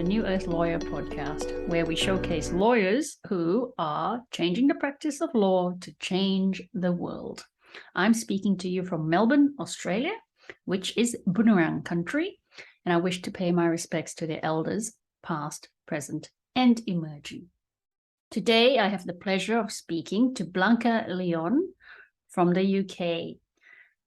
New Earth Lawyer podcast, where we showcase lawyers who are changing the practice of law to change the world. I'm speaking to you from Melbourne, Australia, which is Bunurong country, and I wish to pay my respects to their elders, past, present, and emerging. Today, I have the pleasure of speaking to Blanca Leon from the UK.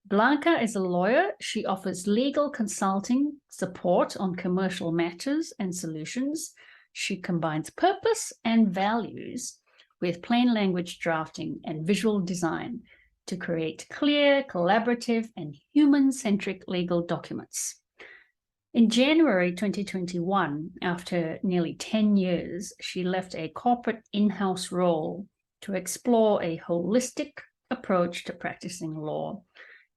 Blanca is a lawyer. She offers legal consulting support on commercial matters and solutions. She combines purpose and values with plain language drafting and visual design to create clear, collaborative, and human-centric legal documents. In January 2021, after nearly 10 years, she left a corporate in-house role to explore a holistic approach to practicing law,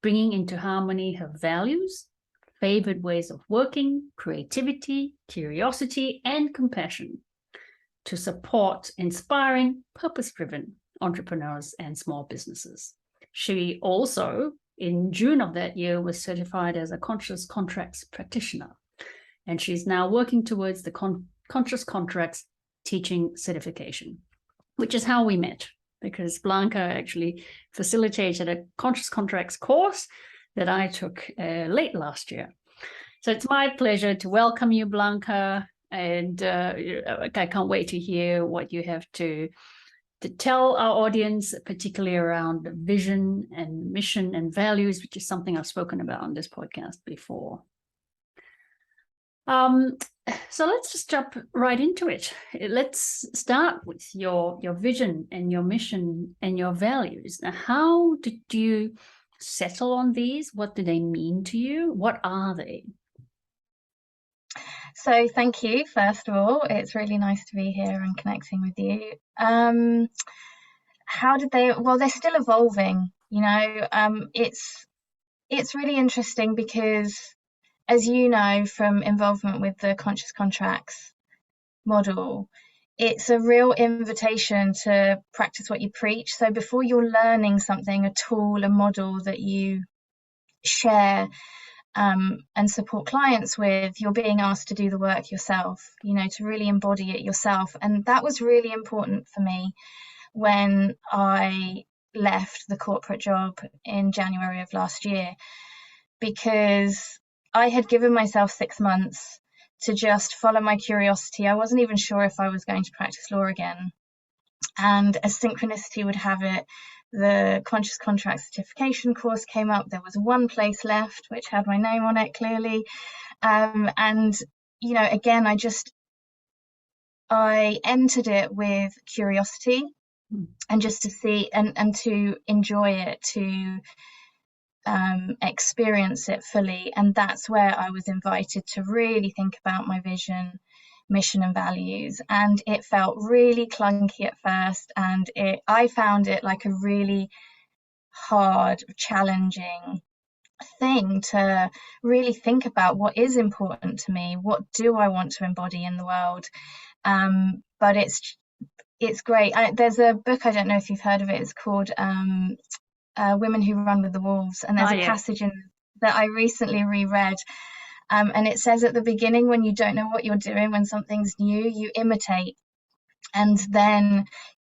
bringing into harmony her values, favored ways of working, creativity, curiosity, and compassion to support inspiring, purpose-driven entrepreneurs and small businesses. She also, in June of that year, was certified as a conscious contracts practitioner, and she's now working towards the conscious contracts teaching certification, which is how we met, because Blanca actually facilitated a conscious contracts course that I took late last year. So it's my pleasure to welcome you, Blanca, and I can't wait to hear what you have to tell our audience, particularly around vision and mission and values, which is something I've spoken about on this podcast before. So let's just jump right into it. Let's start with your vision and your mission and your values. Now, how did you settle on these? What do they mean to you? What are they? So thank you, first of all. It's really nice to be here and connecting with you. How did they? Well, they're still evolving. It's really interesting because, as you know from involvement with the conscious contracts model, it's a real invitation to practice what you preach. So before you're learning something, a tool, a model that you share and support clients with, you're being asked to do the work yourself, to really embody it yourself. And that was really important for me when I left the corporate job in January of last year, because I had given myself 6 months to just follow my curiosity. I wasn't even sure if I was going to practice law again. And as synchronicity would have it, the Conscious Contract Certification course came up. There was one place left, which had my name on it clearly. And, again, I entered it with curiosity and just to see and to enjoy it, to experience it fully. And that's where I was invited to really think about my vision, mission and values. And it felt really clunky at first, and I found it like a really hard, challenging thing to really think about what is important to me, what do I want to embody in the world. But it's great. There's a book, I don't know if you've heard of it, it's called Women Who Run with the Wolves, and there's a passage in that I recently reread, and it says at the beginning, when you don't know what you're doing, when something's new, you imitate, and then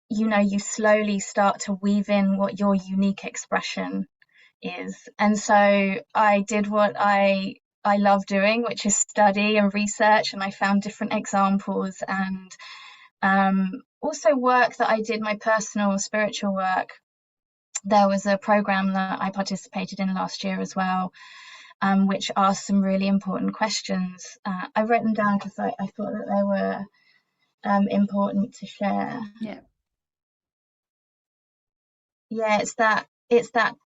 you slowly start to weave in what your unique expression is. And so I did what I love doing, which is study and research, and I found different examples, and also work that I did, my personal spiritual work. There was a program that I participated in last year as well, which asked some really important questions. I wrote them down because I thought that they were important to share. Yeah, it's that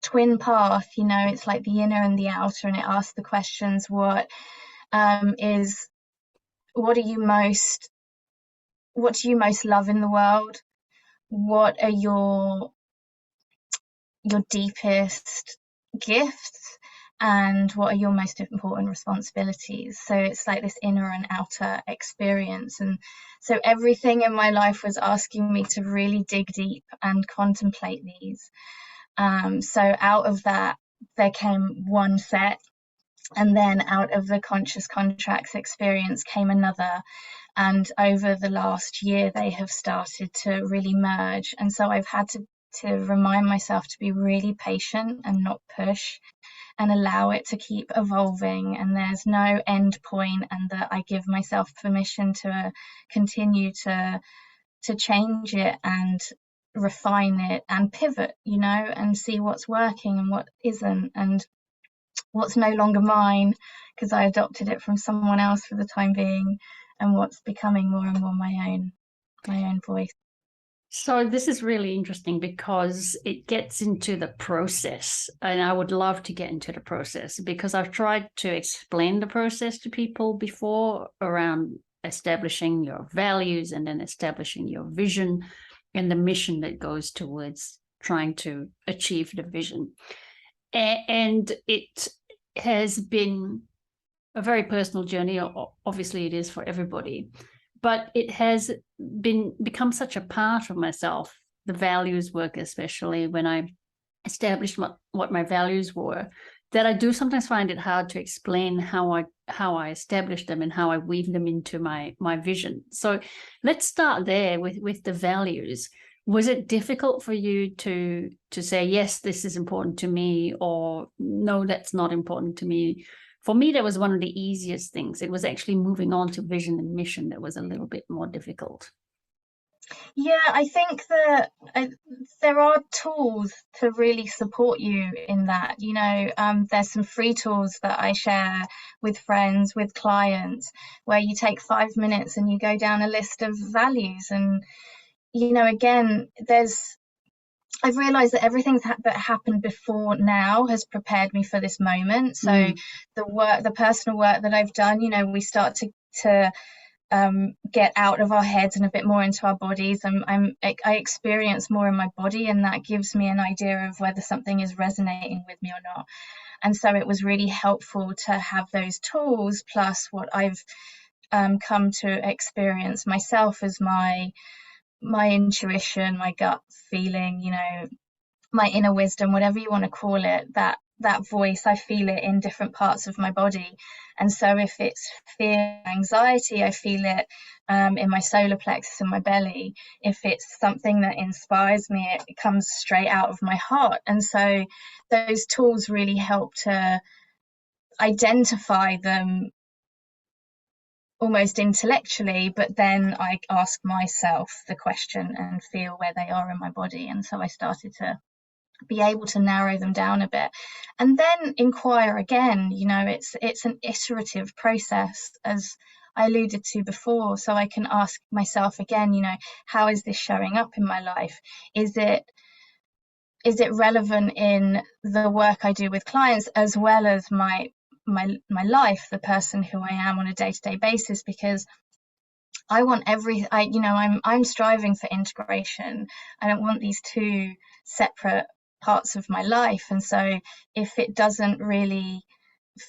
twin path, it's like the inner and the outer, and it asks the questions: what do you most love in the world? What are your deepest gifts, and what are your most important responsibilities? So it's like this inner and outer experience. And so everything in my life was asking me to really dig deep and contemplate these. So out of that, there came one set And then out of the conscious contracts experience came another. And over the last year, they have started to really merge. And so I've had to remind myself to be really patient and not push, and allow it to keep evolving, and there's no end point, and that I give myself permission to continue to change it and refine it and pivot, and see what's working and what isn't, and what's no longer mine because I adopted it from someone else for the time being, and what's becoming more and more my own voice. So this is really interesting because it gets into the process, and I would love to get into the process because I've tried to explain the process to people before around establishing your values and then establishing your vision and the mission that goes towards trying to achieve the vision. And it has been a very personal journey. Obviously, it is for everybody. But it has become such a part of myself, the values work, especially when I established what my values were, that I do sometimes find it hard to explain how I established them and how I weave them into my vision. So let's start there with the values. Was it difficult for you to say, yes, this is important to me, or no, that's not important to me? For me, that was one of the easiest things. It was actually moving on to vision and mission that was a little bit more difficult. Yeah, I think that there are tools to really support you in that. There's some free tools that I share with friends, with clients, where you take 5 minutes and you go down a list of values. And, again, I've realized that everything that happened before now has prepared me for this moment. So the personal work that I've done, we start to get out of our heads and a bit more into our bodies. I experience more in my body, and that gives me an idea of whether something is resonating with me or not. And so it was really helpful to have those tools, plus what I've come to experience myself as my intuition, my gut feeling, my inner wisdom, whatever you want to call it, that voice, I feel it in different parts of my body. And so if it's fear, anxiety, I feel it in my solar plexus and my belly. If it's something that inspires me, it comes straight out of my heart. And so those tools really help to identify them almost intellectually, but then I ask myself the question and feel where they are in my body. And so I started to be able to narrow them down a bit, and then inquire again. It's an iterative process, as I alluded to before. So I can ask myself again, how is this showing up in my life? Is it relevant in the work I do with clients, as well as my life, the person who I am on a day-to-day basis? Because I want I'm striving for integration. I don't want these two separate parts of my life. And so if it doesn't really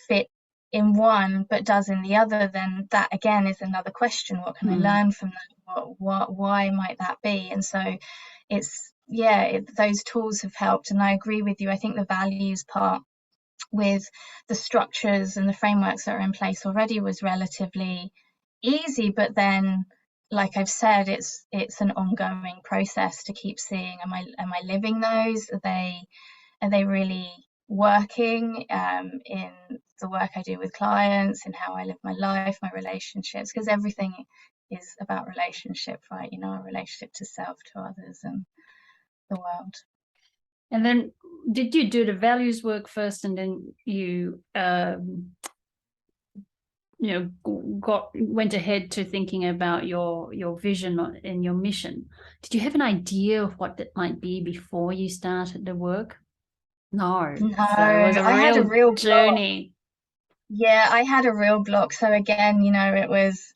fit in one but does in the other, then that again is another question. What can I learn from that? Why might that be? And so those tools have helped. And I agree with you. I think the values part, with the structures and the frameworks that are in place already, was relatively easy. But then, like I've said, it's an ongoing process to keep seeing, am I living those? Are they really working in the work I do with clients, and how I live my life, my relationships? Because everything is about relationship, right? A relationship to self, to others, and the world. And then did you do the values work first, and then you went ahead to thinking about your vision and your mission? Did you have an idea of what that might be before you started the work? No. So it was I had a real journey. Yeah, I had a real block. So again, it was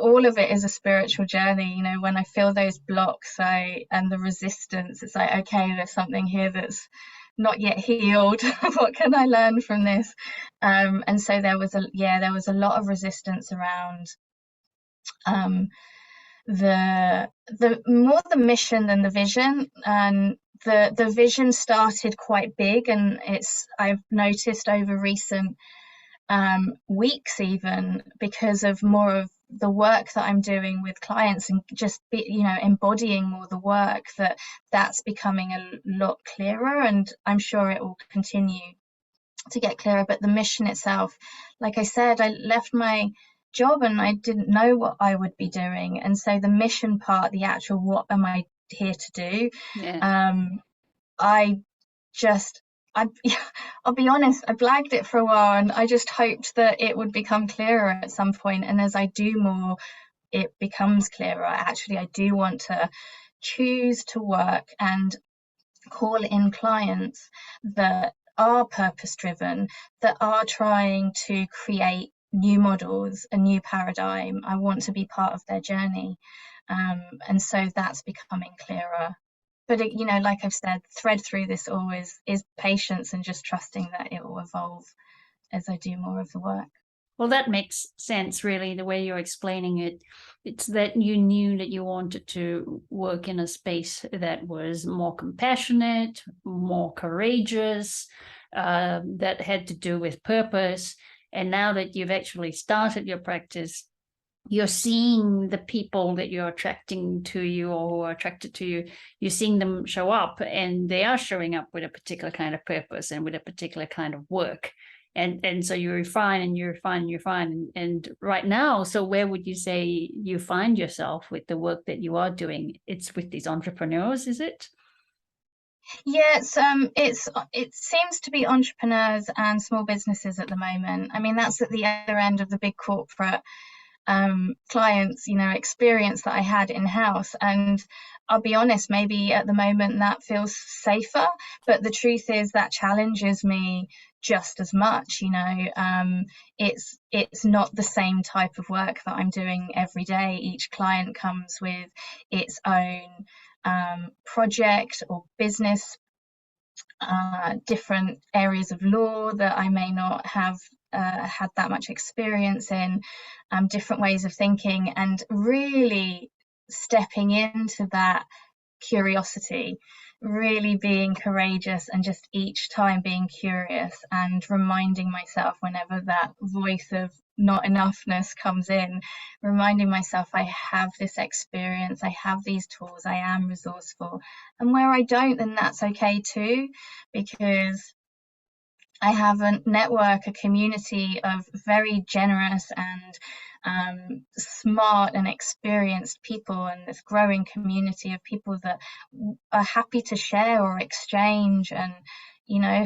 all of it is a spiritual journey. When I feel those blocks, and the resistance, it's like, okay, there's something here that's not yet healed. What can I learn from this? And so there was a lot of resistance around the more the mission than the vision. And the vision started quite big, and I've noticed over recent weeks even, because of more of the work that I'm doing with clients and just embodying more the work, that's becoming a lot clearer, and I'm sure it will continue to get clearer. But the mission itself, like I said, I left my job and I didn't know what I would be doing, and so the mission part, the actual what am I here to do, I just I I'll be honest, I blagged it for a while, and I just hoped that it would become clearer at some point, and as I do more, it becomes clearer. Actually, I do want to choose to work and call in clients that are purpose driven, that are trying to create new models, a new paradigm. I want to be part of their journey, and so that's becoming clearer. But like I've said, thread through this always is patience and just trusting that it will evolve as I do more of the work. Well, that makes sense, really, the way you're explaining it. It's that you knew that you wanted to work in a space that was more compassionate, more courageous, that had to do with purpose. And now that you've actually started your practice, you're seeing the people that you're attracting to you or who are attracted to you, you're seeing them show up, and they are showing up with a particular kind of purpose and with a particular kind of work. And so you refine and you refine and you refine. And right now, so where would you say you find yourself with the work that you are doing? It's with these entrepreneurs, is it? Yeah, it seems to be entrepreneurs and small businesses at the moment. I mean, that's at the other end of the big corporate clients, experience that I had in-house. And I'll be honest, maybe at the moment that feels safer, but the truth is that challenges me just as much. It's not the same type of work that I'm doing every day. Each client comes with its own project or business, different areas of law that I may not have had that much experience in, different ways of thinking, and really stepping into that curiosity, really being courageous, and just each time being curious and reminding myself whenever that voice of not enoughness comes in, reminding myself I have this experience, I have these tools, I am resourceful. And where I don't, then that's okay too, because I have a network, a community of very generous and smart and experienced people, and this growing community of people that are happy to share or exchange and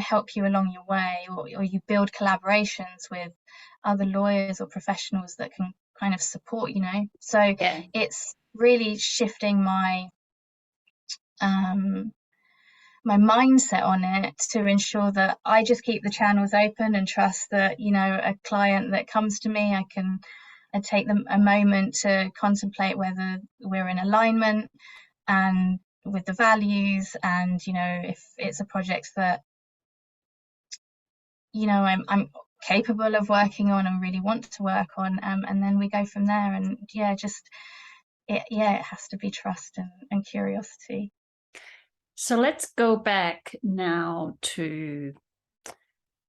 help you along your way, or you build collaborations with other lawyers or professionals that can kind of support. So it's really shifting my my mindset on it to ensure that I just keep the channels open and trust that a client that comes to me, I take them a moment to contemplate whether we're in alignment and with the values, and if it's a project that I'm capable of working on and really want to work on, and then we go from there. And it has to be trust and curiosity. So let's go back now to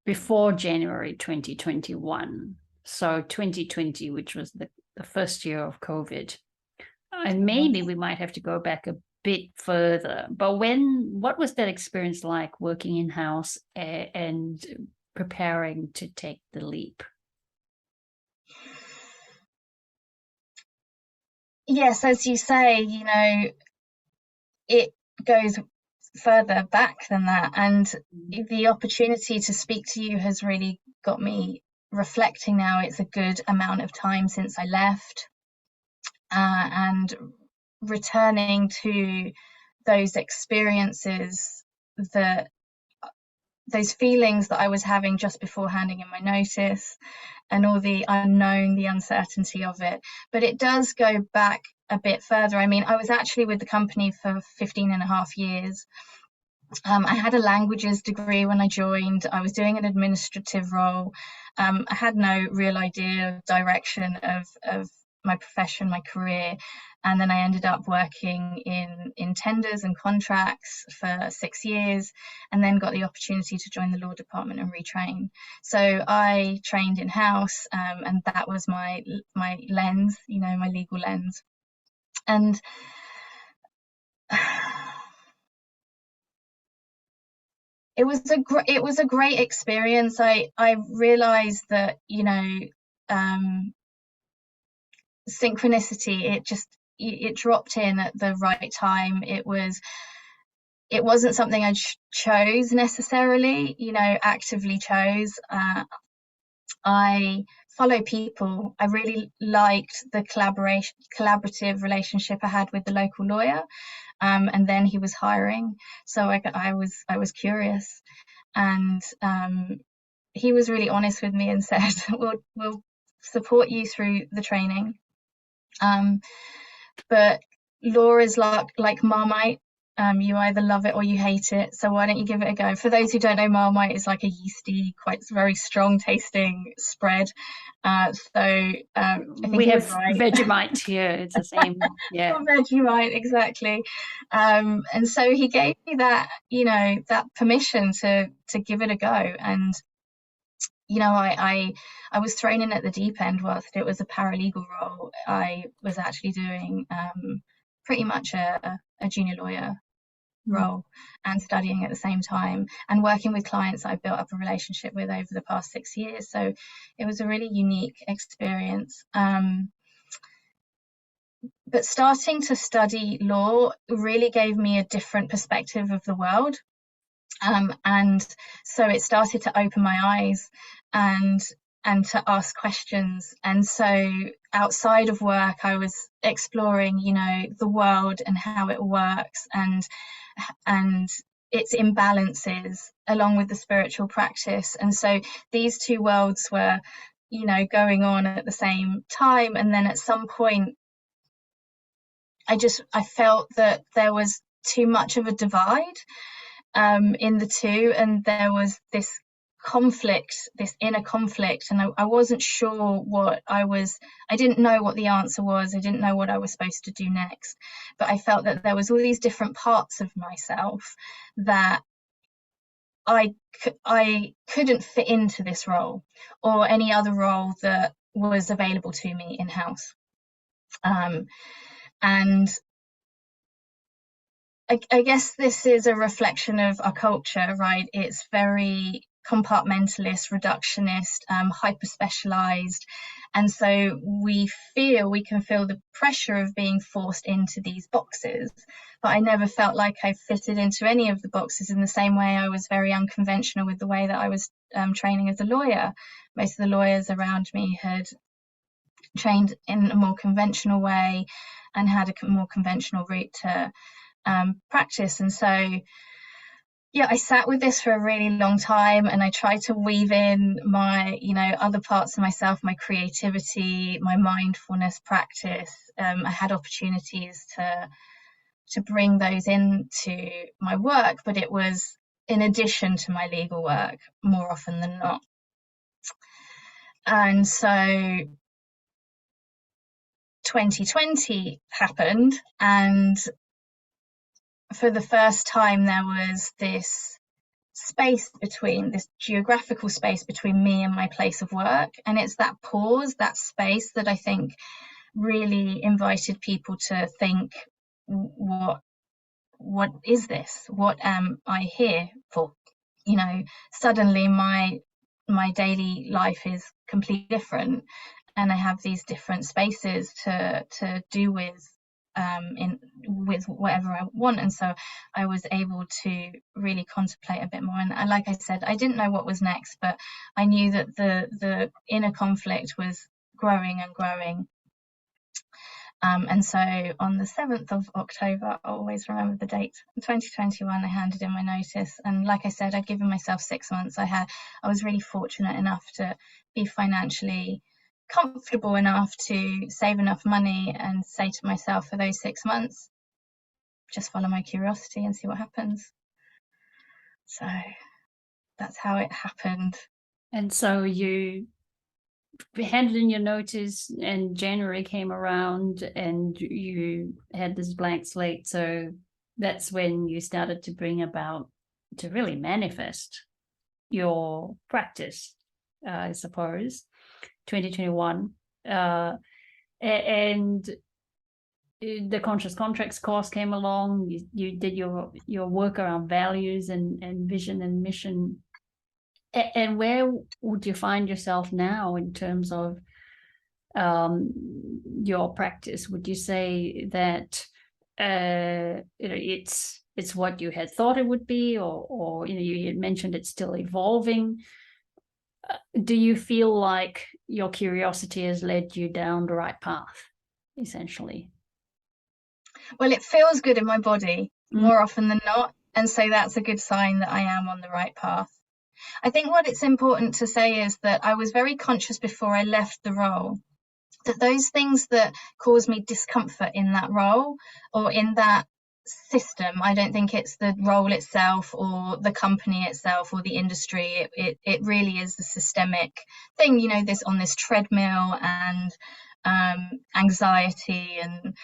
before January 2021. So 2020, which was the first year of COVID. And maybe we might have to go back a bit further. But what was that experience like working in-house and preparing to take the leap? Yes, as you say, it goes further back than that, and the opportunity to speak to you has really got me reflecting now. It's a good amount of time since I left, and returning to those experiences, those feelings that I was having just before handing in my notice, and all the unknown, the uncertainty of it. But it does go back a bit further. I mean, I was actually with the company for 15 and a half years. I had a languages degree when I joined. I was doing an administrative role. I had no real idea of direction of my profession, my career. And then I ended up working in tenders and contracts for 6 years, and then got the opportunity to join the law department and retrain. So I trained in-house, and that was my lens, you know, my legal lens. And it was a great experience. I realized that, you know, synchronicity, it dropped in at the right time. It wasn't something I chose necessarily, you know, actively chose. I follow people. I really liked the collaborative relationship I had with the local lawyer. And then he was hiring, so I was curious, and he was really honest with me and said, we'll support you through the training, but law is like Marmite. You either love it or you hate it, so why don't you give it a go? For those who don't know, Marmite is like a yeasty, quite very strong tasting spread. I think we have right. Vegemite here. It's the same. Yeah. Vegemite, exactly. And so he gave me that, you know, that permission to give it a go. And, you know, I was thrown in at the deep end. Whilst it was a paralegal role, I was actually doing pretty much a junior lawyer role and studying at the same time, and working with clients I've built up a relationship with over the past 6 years. So it was a really unique experience. But starting to study law really gave me a different perspective of the world. And so it started to open my eyes and to ask questions. And so outside of work, I was exploring, you know, the world and how it works, and its imbalances, along with the spiritual practice. And so these two worlds were, you know, going on at the same time. And then at some point, I felt that there was too much of a divide in the two, and there was this conflict, this inner conflict, and I wasn't sure I didn't know what the answer was. I didn't know what I was supposed to do next, but I felt that there was all these different parts of myself that I couldn't fit into this role or any other role that was available to me in-house. And I guess this is a reflection of our culture, right? It's very compartmentalist, reductionist, hyper-specialized. And so we can feel the pressure of being forced into these boxes. But I never felt like I fitted into any of the boxes, in the same way I was very unconventional with the way that I was training as a lawyer. Most of the lawyers around me had trained in a more conventional way and had a more conventional route to practice. And so, yeah, I sat with this for a really long time, and I tried to weave in my, you know, other parts of myself, my creativity, my mindfulness practice. I had opportunities to bring those into my work, but it was in addition to my legal work more often than not. And so 2020 happened, and for the first time there was this geographical space between me and my place of work. And it's that pause, that space, that I think really invited people to think, what is this? What am I here for? You know, suddenly my daily life is completely different, and I have these different spaces to do with whatever I want. And so I was able to really contemplate a bit more. And like I said, I didn't know what was next, but I knew that the inner conflict was growing and growing. And so on the 7th of October, I always remember the date, 2021, I handed in my notice. And like I said, I'd given myself 6 months. I was really fortunate enough to be financially comfortable enough to save enough money and say to myself, for those 6 months, just follow my curiosity and see what happens. So that's how it happened. And so you handed in your notice and January came around and you had this blank slate. So that's when you started to bring about, to really manifest your practice, I suppose, 2021. And the conscious contracts course came along. You did your work around values and vision and mission. And where would you find yourself now in terms of your practice? Would you say that it's what you had thought it would be, or you had mentioned it's still evolving? Do you feel like your curiosity has led you down the right path, essentially? Well, it feels good in my body more often than not, and so that's a good sign that I am on the right path. I think what it's important to say is that I was very conscious before I left the role that those things that cause me discomfort in that role or in that system, I don't think it's the role itself or the company itself or the industry. It really is the systemic thing, this on this treadmill, and anxiety, and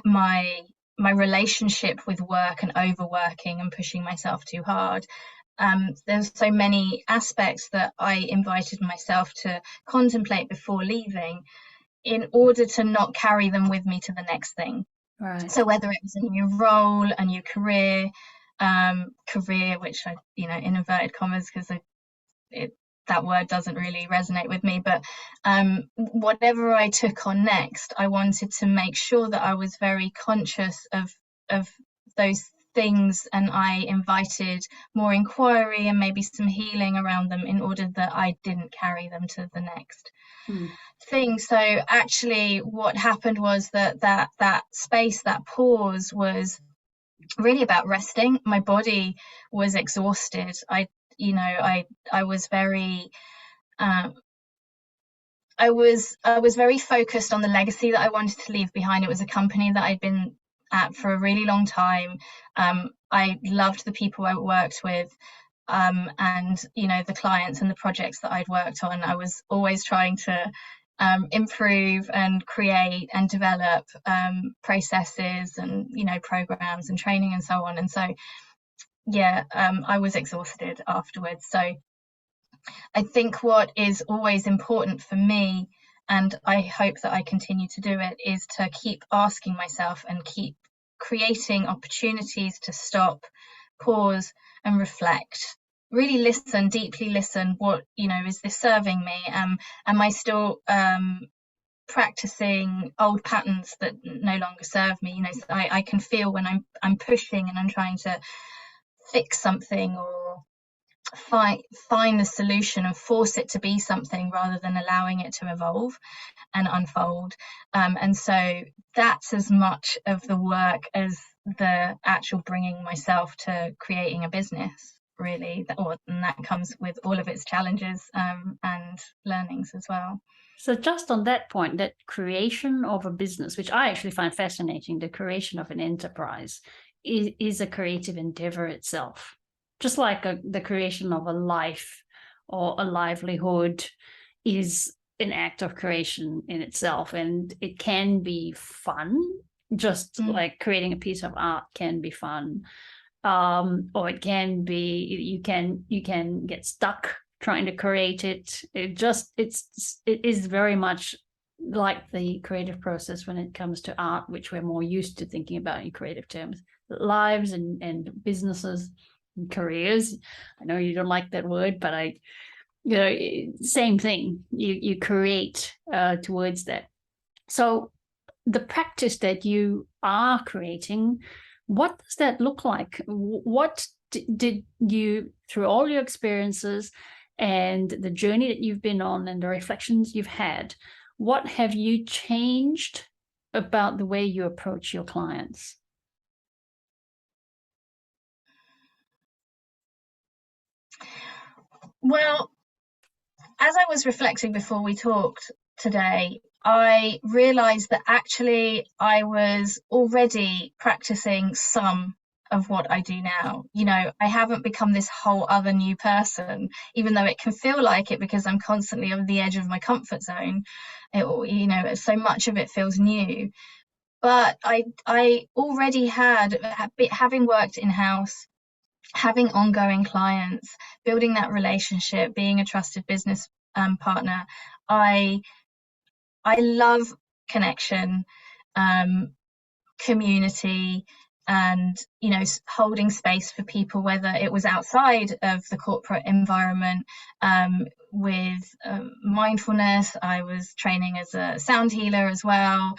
my relationship with work and overworking and pushing myself too hard. There's so many aspects that I invited myself to contemplate before leaving in order to not carry them with me to the next thing. Right. So whether it was a new role, a new career, which I, in inverted commas, because that word doesn't really resonate with me, but whatever I took on next, I wanted to make sure that I was very conscious of those things, and I invited more inquiry and maybe some healing around them in order that I didn't carry them to the next thing. So actually what happened was that space, that pause, was really about resting. My body was exhausted. I was very I was very focused on the legacy that I wanted to leave behind. It was a company that I'd been at for a really long time. I loved the people I worked with, and the clients and the projects that I'd worked on. I was always trying to improve and create and develop processes and programs and training and so on. And so I was exhausted afterwards. So I think what is always important for me, and I hope that I continue to do it, is to keep asking myself and keep creating opportunities to stop, pause, and reflect. Really listen, deeply listen. What, is this serving me? Am I still practicing old patterns that no longer serve me? I can feel when I'm pushing and I'm trying to fix something or find the solution and force it to be something rather than allowing it to evolve and unfold. And so that's as much of the work as the actual bringing myself to creating a business, really. And that comes with all of its challenges and learnings as well. So just on that point, that creation of a business, which I actually find fascinating, the creation of an enterprise is a creative endeavor itself. Just like the creation of a life or a livelihood is an act of creation in itself, and it can be fun, just like creating a piece of art can be fun, or it can be you can get stuck trying to create it. It is very much like the creative process when it comes to art, which we're more used to thinking about in creative terms. Lives and businesses and careers. I know you don't like that word, but same thing. You create towards that. So the practice that you are creating, what does that look like? What did you, through all your experiences and the journey that you've been on and the reflections you've had, what have you changed about the way you approach your clients? Well, as I was reflecting before we talked today, I realized that actually I was already practicing some of what I do now. You know, I haven't become this whole other new person, even though it can feel like it because I'm constantly on the edge of my comfort zone. You know, so much of it feels new. But I already had, having worked in-house, having ongoing clients, building that relationship, being a trusted business partner. I love connection, community, and, you know, holding space for people, whether it was outside of the corporate environment, with mindfulness. I was training as a sound healer as well.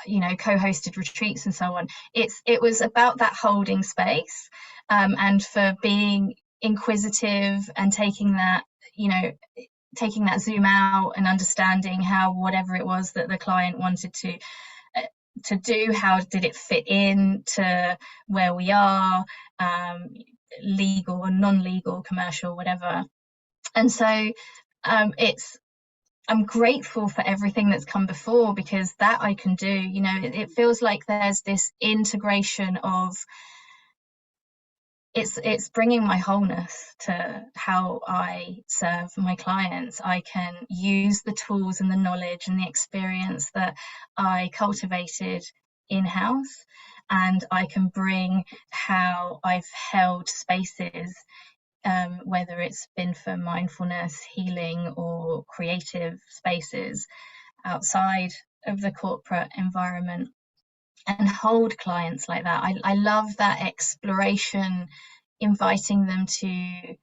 You know, co-hosted retreats and so on. It was about that holding space, and for being inquisitive and taking that, you know, taking that zoom out and understanding how whatever it was that the client wanted to do, how did it fit in to where we are, legal or non-legal, commercial, whatever. And so I'm grateful for everything that's come before, because that I can do. You know, it feels like there's this integration of, it's bringing my wholeness to how I serve my clients. I can use the tools and the knowledge and the experience that I cultivated in-house, and I can bring how I've held spaces, whether it's been for mindfulness, healing, or creative spaces outside of the corporate environment, and hold clients like that. I love that exploration, inviting them to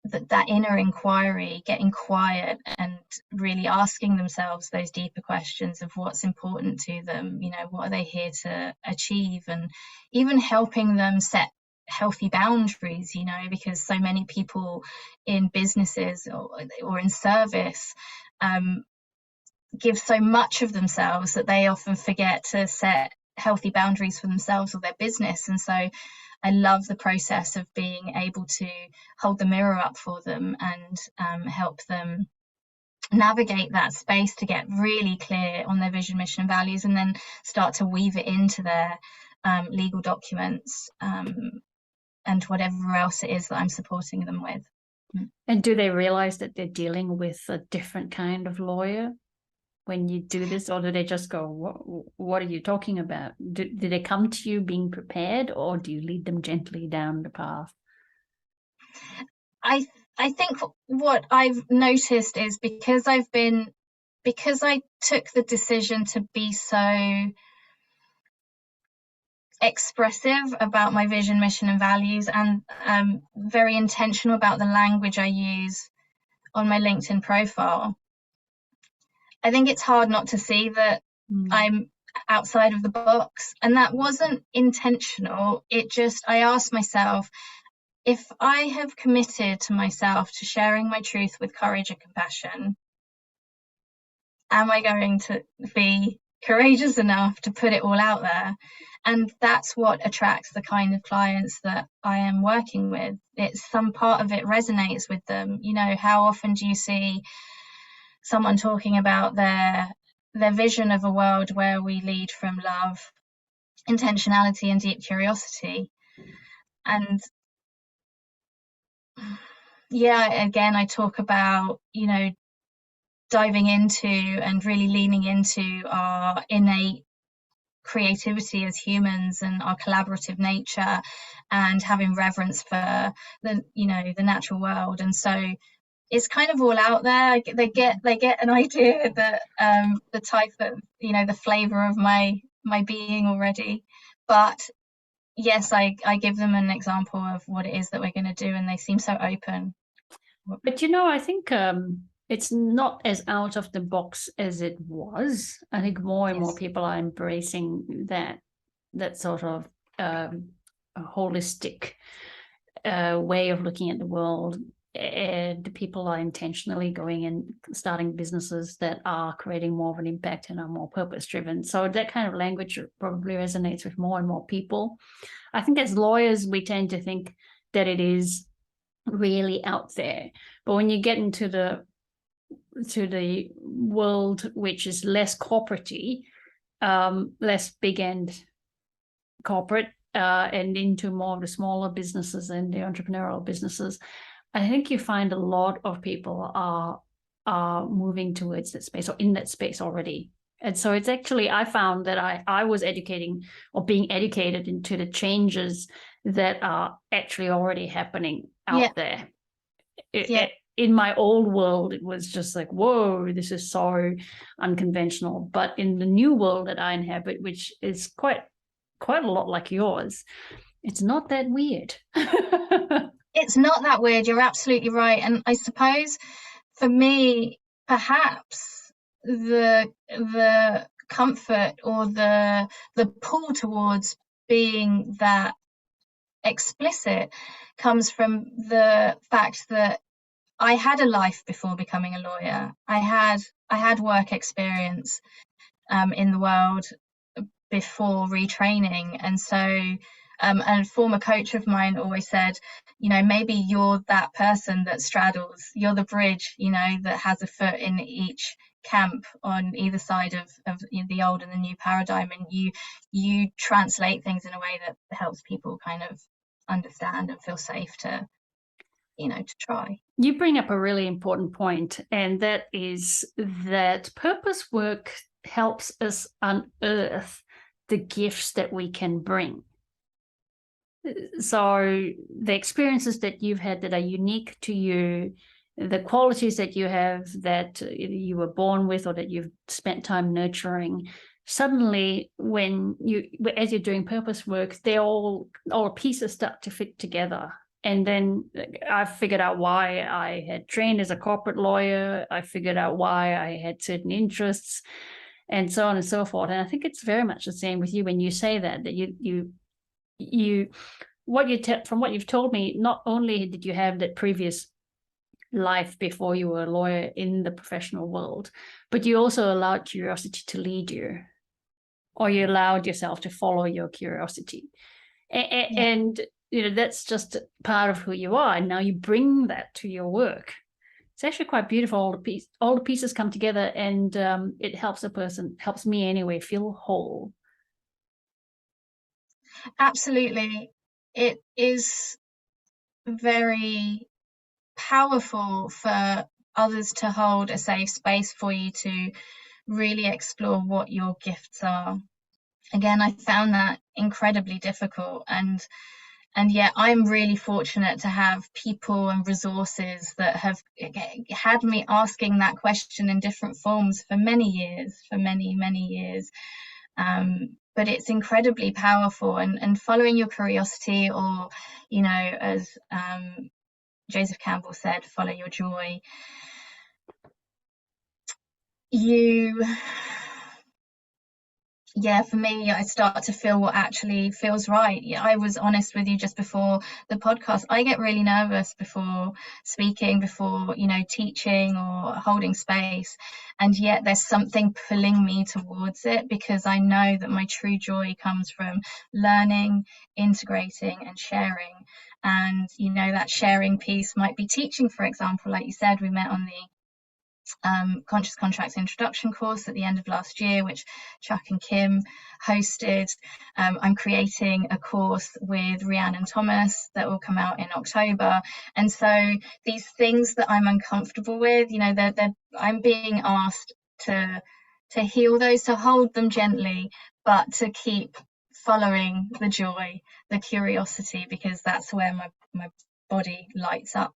that inner inquiry, getting quiet and really asking themselves those deeper questions of what's important to them, you know, what are they here to achieve, and even helping them set healthy boundaries, you know, because so many people in businesses or in service give so much of themselves that they often forget to set healthy boundaries for themselves or their business. And so I love the process of being able to hold the mirror up for them and help them navigate that space to get really clear on their vision, mission, and values, and then start to weave it into their legal documents, and whatever else it is that I'm supporting them with. And do they realize that they're dealing with a different kind of lawyer when you do this, or do they just go, what are you talking about? Do they come to you being prepared, or do you lead them gently down the path? I think what I've noticed is because I took the decision to be so expressive about my vision, mission, and values, and very intentional about the language I use on my LinkedIn profile. I think it's hard not to see that I'm outside of the box, and that wasn't intentional. I asked myself, if I have committed to myself to sharing my truth with courage and compassion, am I going to be courageous enough to put it all out there? And that's what attracts the kind of clients that I am working with. It's some part of it resonates with them. You know, how often do you see someone talking about their vision of a world where we lead from love, intentionality, and deep curiosity? And yeah, again, I talk about, you know, diving into and really leaning into our innate creativity as humans and our collaborative nature, and having reverence for the, you know, the natural world. And so it's kind of all out there. They get an idea that the type of, you know, the flavor of my being already. But yes, I give them an example of what it is that we're going to do, and they seem so open. But, you know, I think it's not as out of the box as it was. I think more and more people are embracing that sort of a holistic way of looking at the world. And people are intentionally going and starting businesses that are creating more of an impact and are more purpose-driven. So that kind of language probably resonates with more and more people. I think as lawyers, we tend to think that it is really out there. But when you get into the world which is less corporate-y, less big end corporate and into more of the smaller businesses and the entrepreneurial businesses, I think you find a lot of people are moving towards that space or in that space already. And so it's actually, I found that I was educating or being educated into the changes that are actually already happening out there. In my old world, it was just like, whoa, this is so unconventional. But in the new world that I inhabit, which is quite a lot like yours, it's not that weird. It's not that weird. You're absolutely right. And I suppose for me, perhaps the comfort or the pull towards being that explicit comes from the fact that I had a life before becoming a lawyer. I had work experience in the world before retraining, and so a former coach of mine always said, maybe you're that person that straddles, you're the bridge, that has a foot in each camp on either side of the old and the new paradigm, and you translate things in a way that helps people kind of understand and feel safe to try. You bring up a really important point, and that is that purpose work helps us unearth the gifts that we can bring. So the experiences that you've had that are unique to you, the qualities that you have that you were born with or that you've spent time nurturing, suddenly as you're doing purpose work, all pieces start to fit together. And then I figured out why I had trained as a corporate lawyer. I figured out why I had certain interests and so on and so forth. And I think it's very much the same with you when you say that from what you've told me, not only did you have that previous life before you were a lawyer in the professional world, but you also allowed curiosity to lead you, or you allowed yourself to follow your curiosity. And that's just part of who you are. And now you bring that to your work. It's actually quite beautiful. All the pieces come together, and it helps helps me anyway, feel whole. Absolutely. It is very powerful for others to hold a safe space for you to really explore what your gifts are. Again, I found that incredibly difficult, and yet I'm really fortunate to have people and resources that have had me asking that question in different forms for many years, for many, many years. But it's incredibly powerful, and following your curiosity, or, as Joseph Campbell said, follow your joy. For me, I start to feel what actually feels right. I was honest with you just before the podcast. I get really nervous before speaking, before, teaching or holding space. And yet there's something pulling me towards it, because I know that my true joy comes from learning, integrating and sharing. And, that sharing piece might be teaching, for example. Like you said, we met on the Conscious Contracts Introduction course at the end of last year, which Chuck and Kim hosted. I'm creating a course with Rhiannon Thomas that will come out in October. And so these things that I'm uncomfortable with, I'm being asked to heal those, to hold them gently, but to keep following the joy, the curiosity, because that's where my body lights up,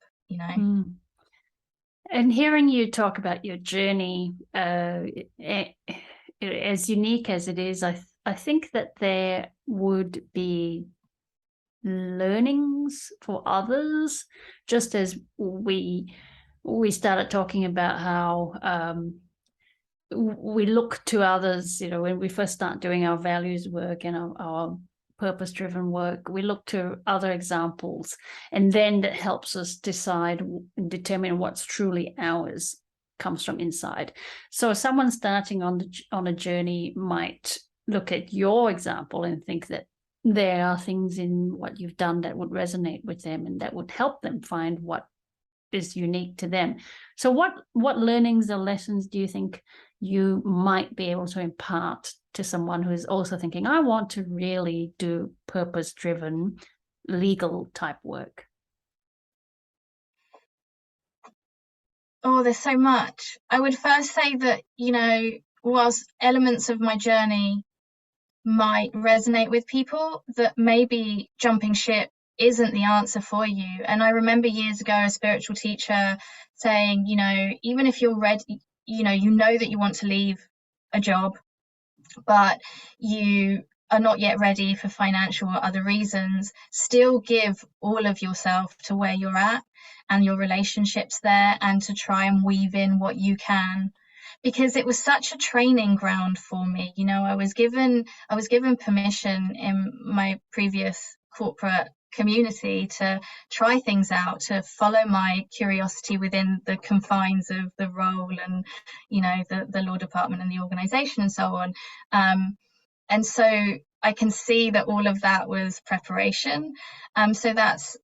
And hearing you talk about your journey, as unique as it is, I think that there would be learnings for others, just as we started talking about how we look to others, when we first start doing our values work and our purpose-driven work, we look to other examples, and then that helps us decide and determine what's truly ours, comes from inside. So someone starting on a journey might look at your example and think that there are things in what you've done that would resonate with them and that would help them find what is unique to them. So what learnings or lessons do you think you might be able to impart to someone who is also thinking, I want to really do purpose-driven legal type work? Oh, there's so much. I would first say that, whilst elements of my journey might resonate with people, that maybe jumping ship isn't the answer for you. And I remember years ago a spiritual teacher saying, even if you're ready, you know that you want to leave a job, but you are not yet ready for financial or other reasons, still give all of yourself to where you're at and your relationships there, and to try and weave in what you can, because it was such a training ground for me. I was given permission in my previous corporate community to try things out, to follow my curiosity within the confines of the role and the law department and the organization and so on. And so I can see that all of that was preparation. So that's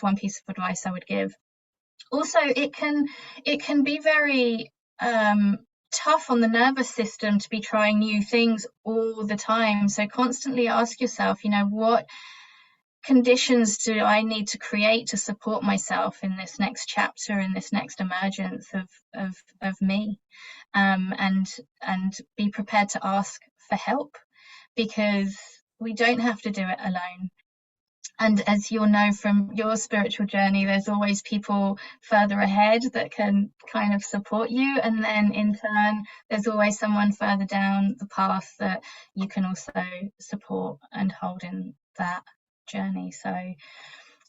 one piece of advice I would give. Also, it can be very tough on the nervous system to be trying new things all the time. So constantly ask yourself, what conditions do I need to create to support myself in this next chapter, in this next emergence of me, and be prepared to ask for help, because we don't have to do it alone. And as you'll know from your spiritual journey, there's always people further ahead that can kind of support you. And then in turn, there's always someone further down the path that you can also support and hold in that journey. So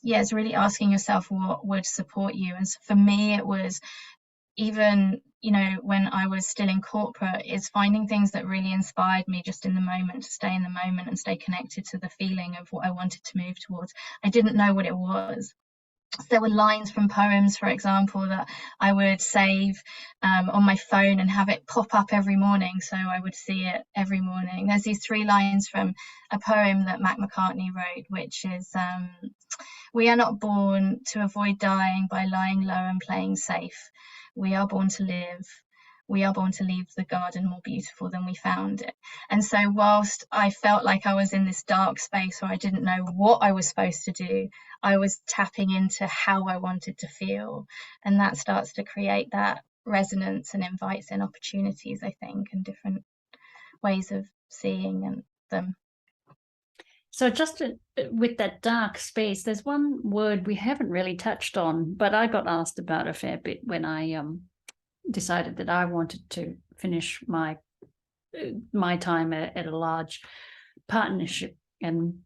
yeah, it's really asking yourself what would support you. And so for me, it was, even when I was still in corporate, is finding things that really inspired me just in the moment, to stay in the moment and stay connected to the feeling of what I wanted to move towards. I didn't know what it was. There were lines from poems, for example, that I would save on my phone and have it pop up every morning, so I would see it every morning. There's these 3 lines from a poem that Mac McCartney wrote, which is, we are not born to avoid dying by lying low and playing safe. We are born to live. We are born to leave the garden more beautiful than we found it. And so whilst I felt like I was in this dark space where I didn't know what I was supposed to do, I was tapping into how I wanted to feel. And that starts to create that resonance and invites in opportunities, I think, and different ways of seeing them. So just with that dark space, there's one word we haven't really touched on, but I got asked about a fair bit when I decided that I wanted to finish my time at a large partnership and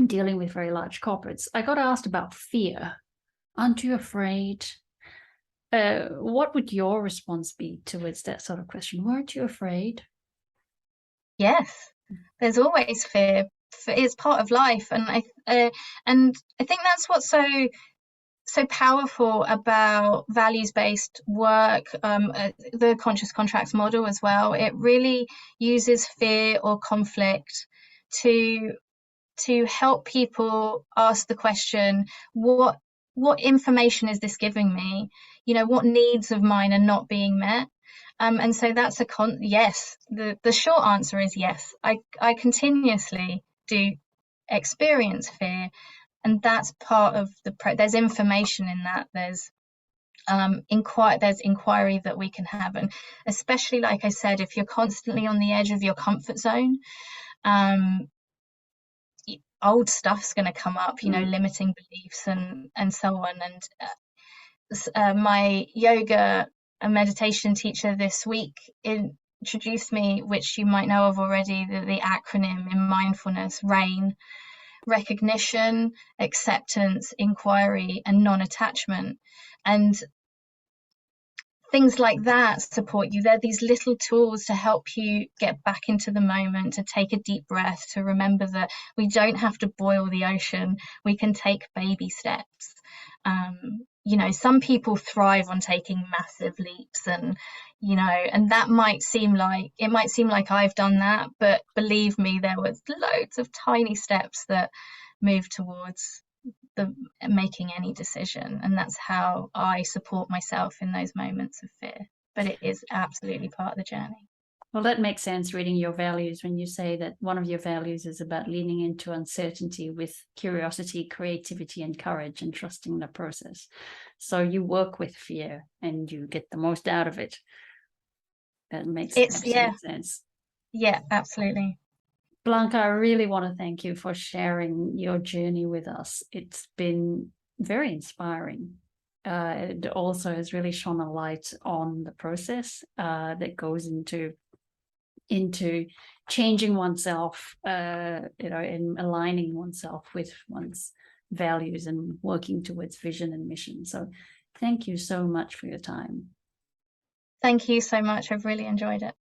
dealing with very large corporates. I got asked about fear. Aren't you afraid? What would your response be towards that sort of question? Weren't you afraid? Yes, there's always fear. It's part of life, and I think that's what's so powerful about values-based work, the conscious contracts model as well. It really uses fear or conflict to help people ask the question, what information is this giving me? What needs of mine are not being met? And so that's yes. The short answer is yes. I continuously do experience fear, and that's part of there's information in that. There's inquiry that we can have, and especially, like I said, if you're constantly on the edge of your comfort zone, old stuff's going to come up, limiting beliefs and so on. And my yoga and meditation teacher this week introduced me, which you might know of already, the acronym in mindfulness, RAIN: recognition, acceptance, inquiry, and non-attachment. And things like that support you. They're these little tools to help you get back into the moment, to take a deep breath, to remember that we don't have to boil the ocean. We can take baby steps. Some people thrive on taking massive leaps, and that might seem like I've done that, but believe me, there was loads of tiny steps that move towards making any decision. And that's how I support myself in those moments of fear. But it is absolutely part of the journey. Well, that makes sense reading your values when you say that one of your values is about leaning into uncertainty with curiosity, creativity, and courage, and trusting the process. So you work with fear and you get the most out of it. That makes absolute sense. Yeah, absolutely. Blanca, I really want to thank you for sharing your journey with us. It's been very inspiring. It also has really shone a light on the process that goes into changing oneself, and aligning oneself with one's values and working towards vision and mission. So thank you so much for your time. Thank you so much. I've really enjoyed it.